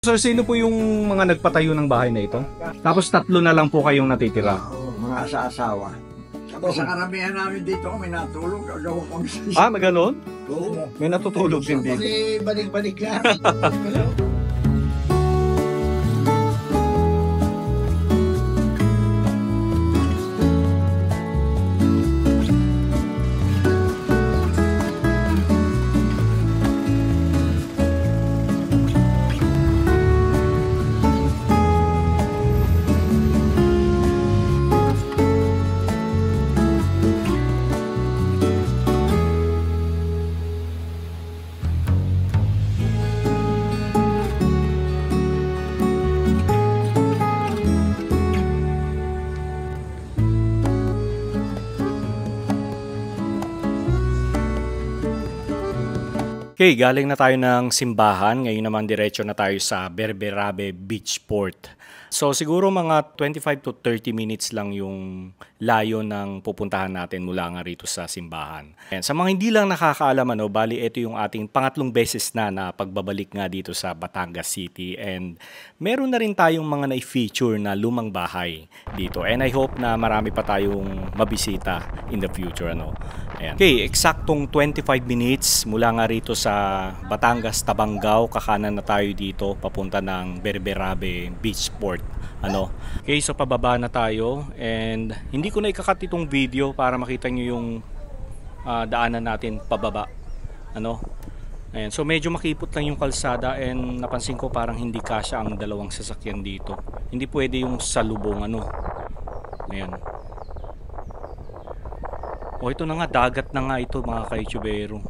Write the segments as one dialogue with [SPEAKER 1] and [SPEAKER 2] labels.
[SPEAKER 1] Sir, sino po yung mga nagpatayo ng bahay na ito? Tapos tatlo na lang po kayong natitira.
[SPEAKER 2] Mga asa-asawa. Sa karamihan namin dito kami natulog. Gagawa kami sa
[SPEAKER 1] Ah, may ganon?
[SPEAKER 2] Oo.
[SPEAKER 1] May natutulog din dito.
[SPEAKER 2] Balik-balik lang.
[SPEAKER 3] Okay, galing na tayo ng simbahan. Ngayon naman diretso na tayo sa Berberabe Beach Port. So siguro mga 25 to 30 minutes lang yung layo ng pupuntahan natin mula nga rito sa simbahan. And sa mga hindi lang nakakaalam, bali ito yung ating pangatlong beses na pagbabalik nga dito sa Batangas City. And meron na rin tayong mga na-feature na lumang bahay dito. And I hope na marami pa tayong mabisita in the future. Ayan. Okay, eksaktong 25 minutes mula nga rito sa Batangas, Tabangao. Kakanan na tayo dito papunta ng Berberabe Beach Port. Okay, so pababa na tayo and hindi ko na ikakat itong video para makita nyo yung daanan natin pababa. Ayan, so medyo makipot lang yung kalsada and napansin ko parang hindi kasya ang dalawang sasakyan dito. Hindi pwede yung salubong Ayan. O ito na nga, dagat na nga ito mga kaitsubero.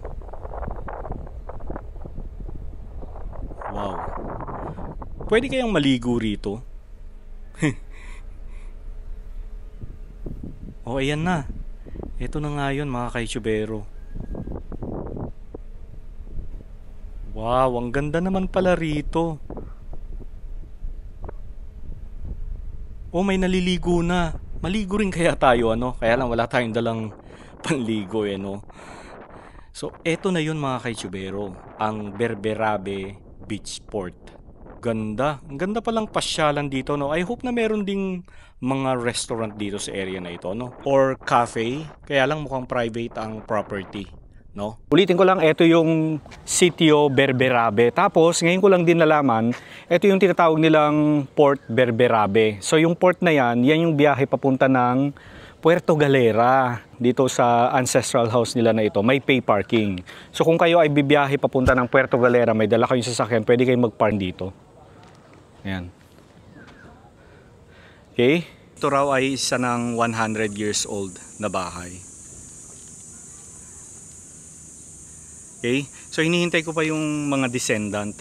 [SPEAKER 3] Wow. Pwede kayang maligo rito? O ayan na. Ito na nga yun mga kaitsubero. Wow, ang ganda naman pala rito. O may naliligo na. Maligo rin kaya tayo Kaya lang wala tayong dalang panligo So eto na yun mga kaitsubero, ang Berberabe Beach Port. Ganda. Ang ganda palang pasyalan dito I hope na meron ding mga restaurant dito sa area na ito or cafe. Kaya lang mukhang private ang property
[SPEAKER 1] Ulitin ko lang, ito yung Sitio Berberabe. Tapos ngayon ko lang din nalaman, ito yung tinatawag nilang Port Berberabe. So yung port na yan yung biyahe papunta ng Puerto Galera. Dito sa ancestral house nila na ito, may pay parking. So kung kayo ay bibiyahe papunta ng Puerto Galera, may dala kayong sasakyan, pwede kayong mag-park dito. Ayan. Okay.
[SPEAKER 3] Ito raw ay isa ng 100 years old na bahay. Okay, so hinihintay ko pa yung mga descendant.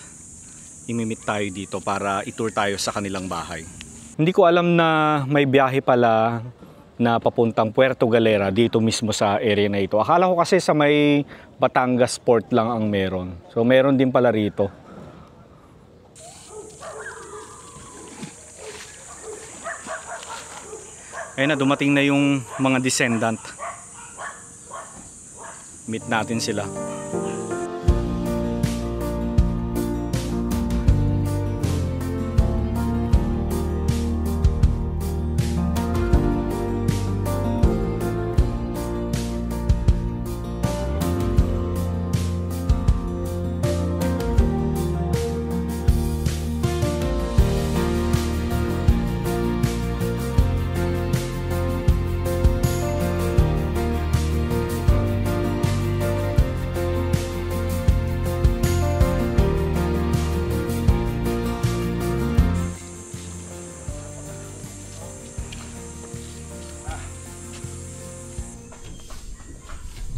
[SPEAKER 3] Imimit tayo dito para itour tayo sa kanilang bahay.
[SPEAKER 1] Hindi ko alam na may biyahe pala na papuntang Puerto Galera dito mismo sa area na ito. Akala ko kasi sa may Batangas Port lang ang meron. So meron din pala rito.
[SPEAKER 3] Ayun na, dumating na yung mga descendant. Meet natin sila.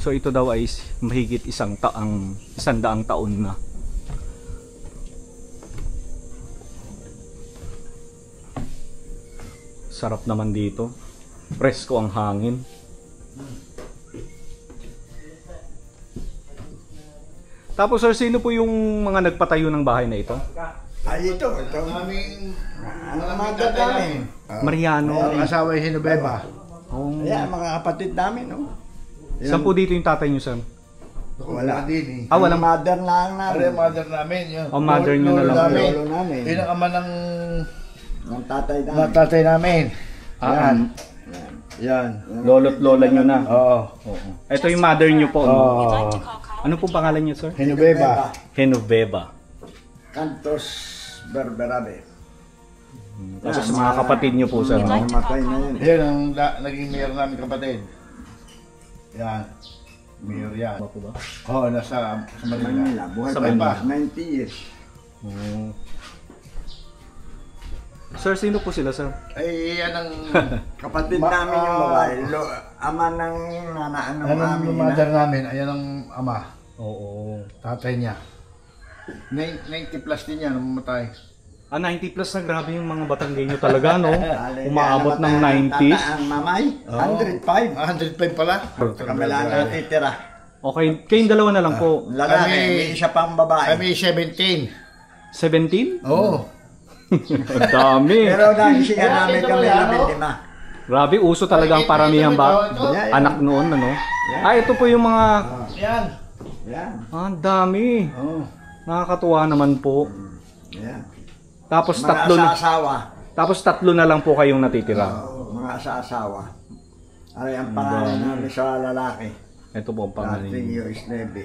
[SPEAKER 1] So ito daw ay mahigit 100 taon na. Sarap naman dito. Presko ang hangin. Tapos sir, sino po yung mga nagpatayo ng bahay na ito?
[SPEAKER 2] Ay, ito aming mga namin.
[SPEAKER 1] Mariano.
[SPEAKER 2] Asawa yung Hinubeba.
[SPEAKER 1] Oh.
[SPEAKER 2] Ayan, mga kapatid namin,
[SPEAKER 1] Saan po dito yung tatay niyo, sir?
[SPEAKER 2] Wala
[SPEAKER 4] din eh.
[SPEAKER 1] Ah, walang
[SPEAKER 2] mother lang
[SPEAKER 4] Ano
[SPEAKER 2] namin.
[SPEAKER 4] yung mother namin? Yun.
[SPEAKER 1] Oh, mother nyo na lang.
[SPEAKER 4] namin.
[SPEAKER 2] Lolo namin.
[SPEAKER 4] Yun ang ama
[SPEAKER 2] Ng tatay
[SPEAKER 4] ng
[SPEAKER 2] namin.
[SPEAKER 4] tatay namin. Yan.
[SPEAKER 2] Yan.
[SPEAKER 4] Yan.
[SPEAKER 1] lolo't lola nyo na.
[SPEAKER 4] Oo.
[SPEAKER 1] Oo. Ito yung mother nyo po.
[SPEAKER 4] Oo.
[SPEAKER 1] Ano po pangalan nyo, sir?
[SPEAKER 4] Hinubeba.
[SPEAKER 1] Genoveva.
[SPEAKER 2] Cantos Berberabe.
[SPEAKER 1] Tapos mga kapatid nyo po, sir. No?
[SPEAKER 2] Namatay na yun.
[SPEAKER 4] Yan ang naging mayor namin kapatid. Yan. Mayor yan.
[SPEAKER 1] Ba po ba?
[SPEAKER 4] Oo, nasa Manila.
[SPEAKER 2] Manila. Buhay
[SPEAKER 1] Sa
[SPEAKER 2] pa
[SPEAKER 4] Manila.
[SPEAKER 2] ba? 90 years.
[SPEAKER 1] Oo. Sir, sino po sila, sir?
[SPEAKER 4] Ay, yan ang...
[SPEAKER 2] Kapatid namin yung babae. Ama ng nanaan ng
[SPEAKER 4] Yan ang
[SPEAKER 2] amin.
[SPEAKER 4] mother namin. Ayan ang ama.
[SPEAKER 1] Oo.
[SPEAKER 4] Tatay niya. 90 plus din yan, mamatay.
[SPEAKER 1] Ah, 90 plus na, grabe yung mga Batanggenyo talaga, no? Umaabot ng 90s.
[SPEAKER 2] Ang mamay, 105.
[SPEAKER 4] 105 pala.
[SPEAKER 2] Kami lang natitira.
[SPEAKER 1] Okay, kayong dalawa na lang po.
[SPEAKER 2] Lalaki,
[SPEAKER 4] Kami-
[SPEAKER 2] may isa pang babae.
[SPEAKER 4] Kami 17.
[SPEAKER 1] 17?
[SPEAKER 4] Oo.
[SPEAKER 1] Ang dami.
[SPEAKER 2] Pero nahisingan namin kami
[SPEAKER 4] Ano?
[SPEAKER 2] 15.
[SPEAKER 1] Grabe, uso talaga ang paramihan ba?
[SPEAKER 2] Yeah, yeah.
[SPEAKER 1] Anak noon, ano? Ah, ito po yung mga...
[SPEAKER 4] Yan.
[SPEAKER 2] Yan.
[SPEAKER 1] Ah, ang dami.
[SPEAKER 4] Oo.
[SPEAKER 1] Nakakatuwa naman po.
[SPEAKER 2] Yan.
[SPEAKER 1] Tapos
[SPEAKER 2] Mga
[SPEAKER 1] tatlo na,
[SPEAKER 2] asa-asawa.
[SPEAKER 1] tapos tatlo na lang po kayong natitira.
[SPEAKER 2] Mga asa-asawa. Aray ang pangalan namin sa lalaki.
[SPEAKER 1] Ito po ang pangalan
[SPEAKER 2] Dating
[SPEAKER 1] niyo.
[SPEAKER 2] US Navy.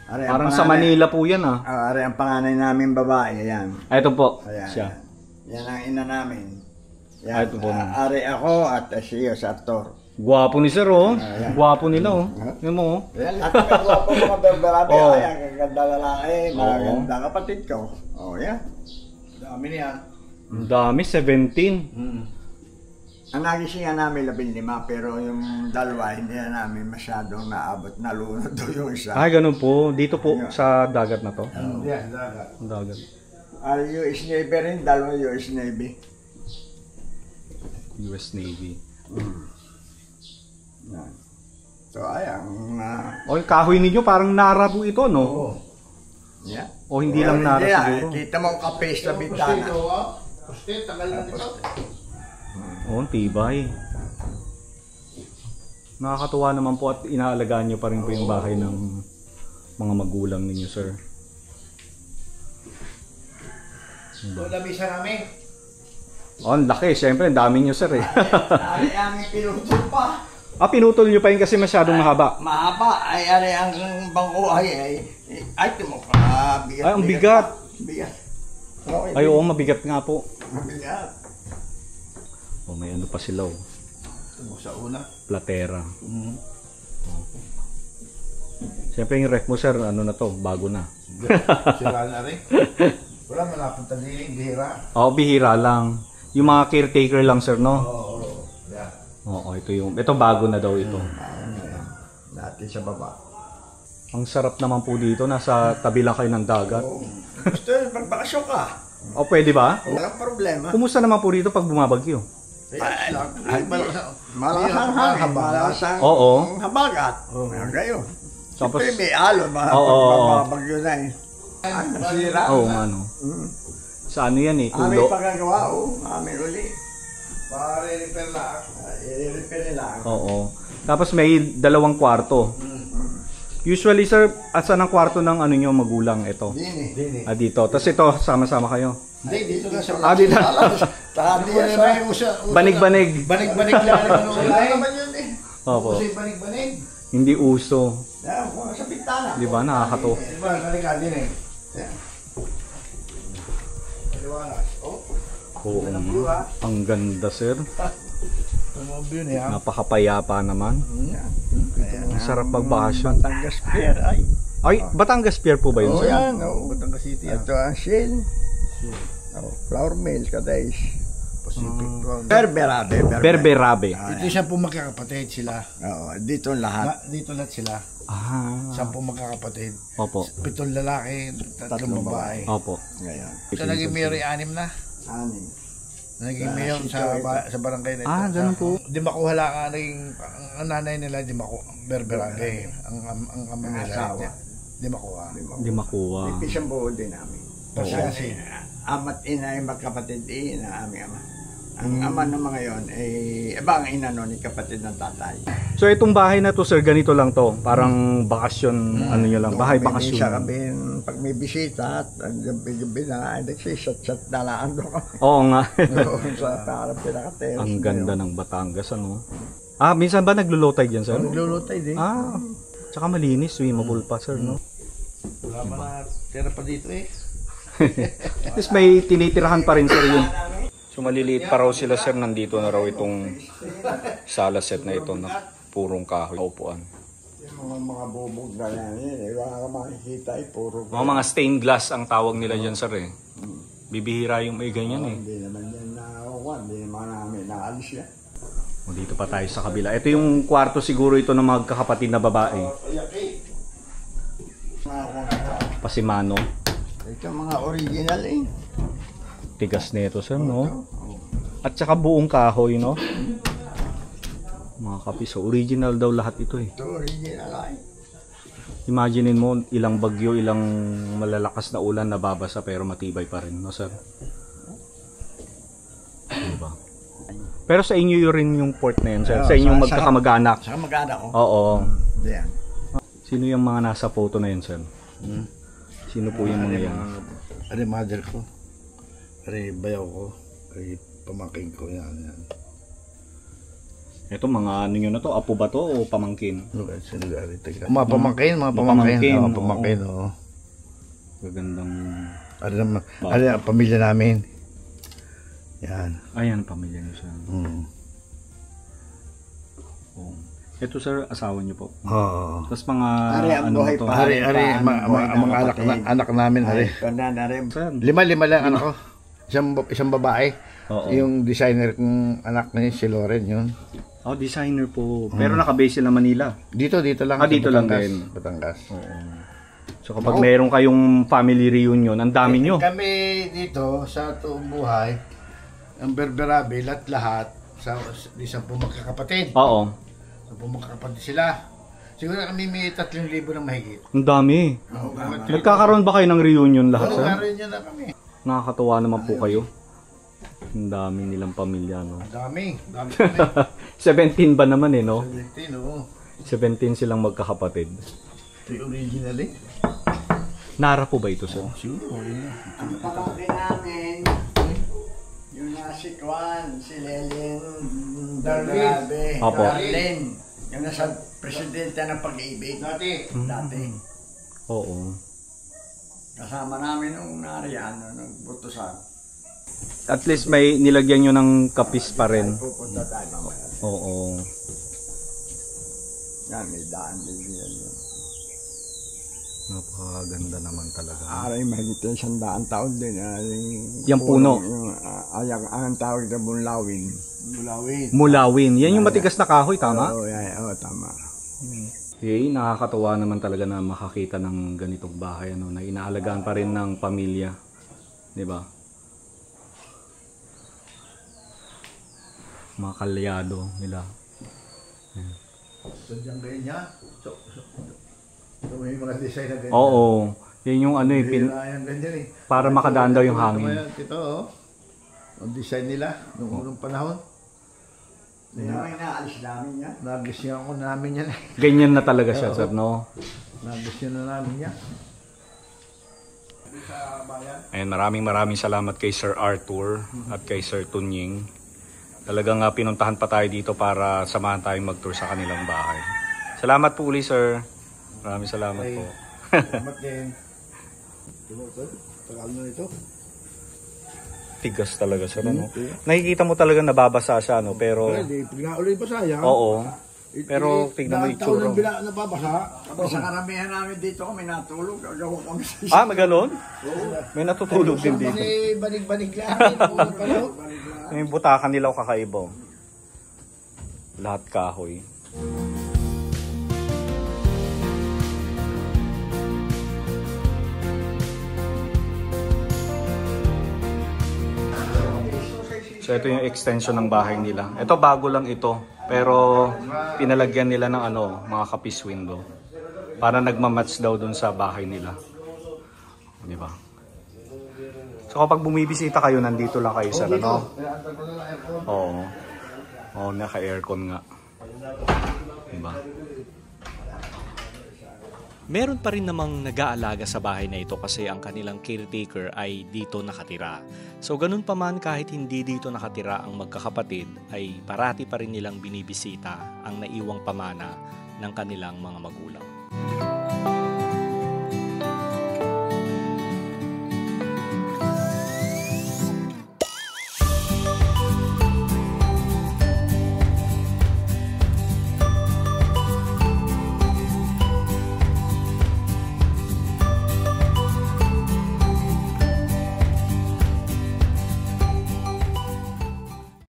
[SPEAKER 2] Aray ang
[SPEAKER 1] Parang sa
[SPEAKER 2] panganay-
[SPEAKER 1] Manila po yan, ah.
[SPEAKER 2] Aray ang panganay namin babae. Ayan.
[SPEAKER 1] Ah, ito po.
[SPEAKER 2] Ayan.
[SPEAKER 1] Siya.
[SPEAKER 2] Yan ang ina namin.
[SPEAKER 1] Ah, ito po.
[SPEAKER 2] Ari ako at siya sa aktor.
[SPEAKER 1] Gwapo ni sir, oh. Gwapo nila, oh. Yan mo, oh.
[SPEAKER 2] Yan, lahat ng gwapo mga berberabe.
[SPEAKER 1] Oo.
[SPEAKER 2] Ay, ang gaganda lalaki. Maganda kapatid ko. Oh, yan.
[SPEAKER 4] Dami niya.
[SPEAKER 1] Ang dami, 17.
[SPEAKER 2] Ang nagisingan namin 15, pero yung dalawa hindi na namin masyadong naabot. Nalunod daw yung isa.
[SPEAKER 1] Ay, ganun po. Dito po sa dagat na to.
[SPEAKER 4] Yan, dagat.
[SPEAKER 1] Ang dagat.
[SPEAKER 2] US Navy rin, dalawa US Navy.
[SPEAKER 1] US Navy.
[SPEAKER 2] Yan. So, ayan.
[SPEAKER 1] O, yung kahoy ninyo parang nara po ito, no?
[SPEAKER 4] Oo.
[SPEAKER 2] Yan.
[SPEAKER 1] O hindi lang nara
[SPEAKER 2] Hindi,
[SPEAKER 1] siguro.
[SPEAKER 2] Kita mo ang kape sa bintana.
[SPEAKER 4] Puste, tagal na dito.
[SPEAKER 1] Oo, ang tibay. Nakakatuwa naman po at inaalagaan nyo pa rin po yung bahay ng mga magulang ninyo, sir.
[SPEAKER 4] So, lamisa namin.
[SPEAKER 1] Oh, ang laki. Siyempre, ang dami nyo, sir, eh.
[SPEAKER 2] Ari ang pinutol pa.
[SPEAKER 1] Ah, pinutol nyo pa yun kasi masyadong mahaba.
[SPEAKER 2] Mahaba. Ay, ari ang bangko ay, timo pa. Bigat.
[SPEAKER 1] Ay, ang bigat.
[SPEAKER 2] Bigat. Okay,
[SPEAKER 1] Ay, oo, mabigat nga po.
[SPEAKER 2] Mabigat.
[SPEAKER 1] Oh, may ano pa sila, oh.
[SPEAKER 4] Sa una.
[SPEAKER 1] Platera. Siyempre, yung ref mo, sir, ano na to, bago na.
[SPEAKER 4] Sira na rin. Wala, malapunta din. Bihira.
[SPEAKER 1] Oo, bihira lang. Yung mga caretaker lang, sir, no?
[SPEAKER 4] Oo. Yan.
[SPEAKER 1] Oo, ito bago na daw ito.
[SPEAKER 2] Dati sa baba.
[SPEAKER 1] Ang sarap naman po dito, nasa tabi lang kayo ng dagat.
[SPEAKER 2] Gusto magbakasyon ka.
[SPEAKER 1] O, pwede ba?
[SPEAKER 2] Walang problema.
[SPEAKER 1] Kumusta naman po dito pag bumabagyo?
[SPEAKER 2] Ay, malakas ang hangin. Malakas ang
[SPEAKER 1] Oo.
[SPEAKER 2] habagat. Gayo.
[SPEAKER 1] Tapos,
[SPEAKER 2] Siyempre may alon.
[SPEAKER 1] Oo.
[SPEAKER 2] Bagyo na eh. Ang sira.
[SPEAKER 1] oo nga, no. Sa ano yan, eh,
[SPEAKER 2] Aming
[SPEAKER 1] tulo.
[SPEAKER 2] pagkagawa, Aming uli.
[SPEAKER 4] Pare-repair lang.
[SPEAKER 2] I-repair nila.
[SPEAKER 1] Oo. Tapos may 2 kwarto. Usually, sir, asan ang kwarto ng ano nyo magulang ito?
[SPEAKER 2] Dini.
[SPEAKER 1] Ah, dito. Tapos ito, sama-sama kayo.
[SPEAKER 2] Hindi, dito na sa
[SPEAKER 1] Ah, dito.
[SPEAKER 2] Taka
[SPEAKER 4] Ano
[SPEAKER 2] diya
[SPEAKER 4] ba
[SPEAKER 2] sa...
[SPEAKER 4] yung usa?
[SPEAKER 1] Banig-banig.
[SPEAKER 4] Banig-banig lang. Ano
[SPEAKER 2] naman yun eh.
[SPEAKER 1] Opo.
[SPEAKER 4] Usa yung banig-banig.
[SPEAKER 1] Hindi uso.
[SPEAKER 2] Yan, kung sa bintana.
[SPEAKER 1] Di ba? Nakakato.
[SPEAKER 4] Diba, nalikan din eh.
[SPEAKER 2] Yan.
[SPEAKER 4] Kaliwanag.
[SPEAKER 1] Oo. Ang ganda, sir.
[SPEAKER 4] Ang mga view niya.
[SPEAKER 1] Napakapayapa naman.
[SPEAKER 2] Ayan.
[SPEAKER 1] Ang sarap magbakasyon.
[SPEAKER 2] Batangas Pier. Ay.
[SPEAKER 1] Ay, Batangas Pier po ba yun,
[SPEAKER 2] Oh,
[SPEAKER 1] sir?
[SPEAKER 2] yan.
[SPEAKER 4] Batangas City.
[SPEAKER 2] Ito ang Shell. Flour Mills, Kadays.
[SPEAKER 4] Pacific.
[SPEAKER 2] Berberabe.
[SPEAKER 1] Berberabe.
[SPEAKER 4] Ito siya po magkakapatid sila.
[SPEAKER 2] Oo, dito lahat.
[SPEAKER 4] Dito lahat sila.
[SPEAKER 1] Ah.
[SPEAKER 4] 10 magkakapatid.
[SPEAKER 1] Opo.
[SPEAKER 4] 7 lalaki, 3 babae.
[SPEAKER 1] Opo.
[SPEAKER 2] Ngayon.
[SPEAKER 4] Siya naging mayor 6 na.
[SPEAKER 2] Anim.
[SPEAKER 4] Naging mayor sa barangay na ito.
[SPEAKER 1] Ah, ganun po.
[SPEAKER 4] Di makuhala ka naging ang nanay nila di maku Berberabe. Ang ama nila.
[SPEAKER 2] Asawa.
[SPEAKER 4] Di makuha.
[SPEAKER 1] Hindi makuha.
[SPEAKER 2] Isang buo din namin.
[SPEAKER 4] Kasi
[SPEAKER 2] Ama't ina ay magkapatid na aming ama. Ang ama ng mga yon ang inano ni kapatid ng tatay.
[SPEAKER 1] So itong bahay na to sir, ganito lang to. Parang bakasyon, ano nyo lang, bahay bakasyon.
[SPEAKER 2] Minsan kami, pag may bisita, at gabi-gabi na, ay nagsisat-sat na lang doon kami.
[SPEAKER 1] Oo nga.
[SPEAKER 2] Doon sa parang pinaka-terrace.
[SPEAKER 1] Ang ganda ng Batangas, ano? Ah, minsan ba naglulotay dyan, sir?
[SPEAKER 2] Naglulutay din.
[SPEAKER 1] Ah, tsaka malinis, swimmable pa, sir, no?
[SPEAKER 4] Wala pa na tira pa dito eh.
[SPEAKER 1] At least may tinitirahan pa rin, sir, yun. So maliliit pa raw sila, sir. Nandito na raw itong sala set na ito na purong kahoy. Upuan.
[SPEAKER 2] Yung mga bubog na yan, wala ka makikita, puro.
[SPEAKER 1] Mga stained glass ang tawag nila dyan, sir, eh. Bibihira yung may ganyan, eh.
[SPEAKER 2] Hindi naman yan hindi naman namin naalis yan.
[SPEAKER 1] O, dito pa tayo sa kabila. Ito yung kwarto siguro ito ng magkakapatid na babae. Pasimano.
[SPEAKER 2] Ito mga original eh.
[SPEAKER 1] Tigas nito, sir, no? At saka buong kahoy, no? Mga kapiso. Original daw lahat ito, eh.
[SPEAKER 2] Ito original ay.
[SPEAKER 1] Imaginein mo, ilang bagyo, ilang malalakas na ulan nababasa pero matibay pa rin, no, sir? Diba? Pero sa inyo yun rin yung port na yun, sir? Sa inyong magkakamag-anak?
[SPEAKER 2] Sa mag-anak ko?
[SPEAKER 1] Oo.
[SPEAKER 2] Diyan.
[SPEAKER 1] Sino yung mga nasa photo na yun, sir? Sino po yung mga yan?
[SPEAKER 4] Ari mother ko. Ari bayaw ko. Ari pamangkin ko. Yan.
[SPEAKER 1] Ito mga ano nyo na to? Apo ba to o pamangkin?
[SPEAKER 4] Mga pamangkin. Mga pamangkin. Oo.
[SPEAKER 1] Gagandang...
[SPEAKER 4] Ari pamilya namin. Yan.
[SPEAKER 1] Ayan, pamilya nyo, sir. Oh. Ito, sir, asawa nyo po.
[SPEAKER 4] Oo.
[SPEAKER 1] Tapos mga...
[SPEAKER 2] Ari, ang
[SPEAKER 1] ano
[SPEAKER 2] buhay
[SPEAKER 1] to?
[SPEAKER 2] pa.
[SPEAKER 4] Ari, mga anak namin. Ari.
[SPEAKER 2] Sir.
[SPEAKER 4] Lima lang anak ko. Isang babae.
[SPEAKER 1] Oo.
[SPEAKER 4] Yung designer kong anak na yun, si Loren yun.
[SPEAKER 1] Oh, designer po. Pero naka-base sila Manila.
[SPEAKER 4] Dito lang.
[SPEAKER 1] Ah,
[SPEAKER 4] sa
[SPEAKER 1] dito lang
[SPEAKER 4] Batangas.
[SPEAKER 1] din.
[SPEAKER 4] Batangas.
[SPEAKER 1] Oo. So kapag meron kayong family reunion, ang dami nyo.
[SPEAKER 4] Kami dito sa tuong buhay, ang Berberabe, lahat sa isang magkakapatid.
[SPEAKER 1] Oo.
[SPEAKER 4] Sa magkakapatid sila. Siguro kami may 3,000 na mahigit.
[SPEAKER 1] Ang dami.
[SPEAKER 4] Oo,
[SPEAKER 1] Nagkakaroon ba kayo ng reunion lahat, sir?
[SPEAKER 4] karoon yun na kami.
[SPEAKER 1] Nakakatuwa naman po kayo. Ang dami nilang pamilya, no?
[SPEAKER 4] Dami kami.
[SPEAKER 1] 17 ba naman, eh, no?
[SPEAKER 4] 17, oo.
[SPEAKER 1] 17 silang magkakapatid.
[SPEAKER 4] Ito yung original eh.
[SPEAKER 1] Nara po ba ito, sir?
[SPEAKER 4] Siguro, yun.
[SPEAKER 2] Ang pamangkin namin, yung si Juan, si Lelin, Darlene.
[SPEAKER 1] Opo.
[SPEAKER 2] Darlene. Yung nasa presidente ng pag-ibig.
[SPEAKER 4] Dati.
[SPEAKER 2] Dati.
[SPEAKER 1] Oo.
[SPEAKER 2] Kasama namin nung nariyan, nagbutusan.
[SPEAKER 1] At least may nilagyan nyo ng kapis pa rin.
[SPEAKER 2] Pupunta tayo mamaya.
[SPEAKER 1] Oo.
[SPEAKER 2] Yan, may daan din yan.
[SPEAKER 1] Napakaganda naman talaga.
[SPEAKER 2] Aray, mahigit 100 taon din.
[SPEAKER 1] Yung puno.
[SPEAKER 2] Ang tawag na Mulawin.
[SPEAKER 1] Mulawin. Yan yung matigas na kahoy, tama?
[SPEAKER 2] Oo, tama.
[SPEAKER 1] Okay, nakakatuwa naman talaga na makakita ng ganitong bahay, ano, na inaalagaan pa rin ng pamilya. 'Di ba? Mga kalyado nila.
[SPEAKER 4] So, dyan ganyan niya. So, may mga design na ganyan.
[SPEAKER 1] Oo. Yan yung ano eh,
[SPEAKER 4] Yan ganyan eh.
[SPEAKER 1] para makadaan daw yung hangin.
[SPEAKER 4] Ito, oh. Ang design nila, noong unang panahon.
[SPEAKER 2] Hindi naman inaalis namin yan.
[SPEAKER 4] Nagisyan ko namin yan eh.
[SPEAKER 1] Ganyan na talaga siya, sir, no?
[SPEAKER 4] Nagisyan na namin yan.
[SPEAKER 1] Ayan, maraming salamat kay Sir Arthur at kay Sir Tunying. Talagang pinuntahan pa tayo dito para samahan tayong mag-tour sa kanilang bahay. Salamat po uli, sir. Maraming salamat po.
[SPEAKER 4] Salamat din. Tagal na ito.
[SPEAKER 1] Tigas talaga siya, no? Nakikita mo talaga nababasa siya, no? Pero,
[SPEAKER 4] Hindi, pinaulit pa sayang.
[SPEAKER 1] oo. Pero tignan mo yung itsura.
[SPEAKER 4] Taon ng nababasa.
[SPEAKER 2] Kapag sa karamihan namin dito kami natulog, gagawa kami sa
[SPEAKER 1] Ah, may ganun? May natutulog din dito.
[SPEAKER 4] Banig-banig lang.
[SPEAKER 1] Yung butakan nila kakaiba. Lahat kahoy. So ito yung extension ng bahay nila. Ito bago lang ito, pero pinalagyan nila ng ano, mga kapis window para nagmamatch daw dun sa bahay nila. Di ba? So kapag bumibisita kayo, nandito lang kayo sa ano. Oo. Oo, naka-aircon nga. Diba?
[SPEAKER 3] Meron pa rin namang nag-aalaga sa bahay na ito kasi ang kanilang caretaker ay dito nakatira. So ganun pa man, kahit hindi dito nakatira ang magkakapatid, ay parati pa rin nilang binibisita ang naiwang pamana ng kanilang mga magulang.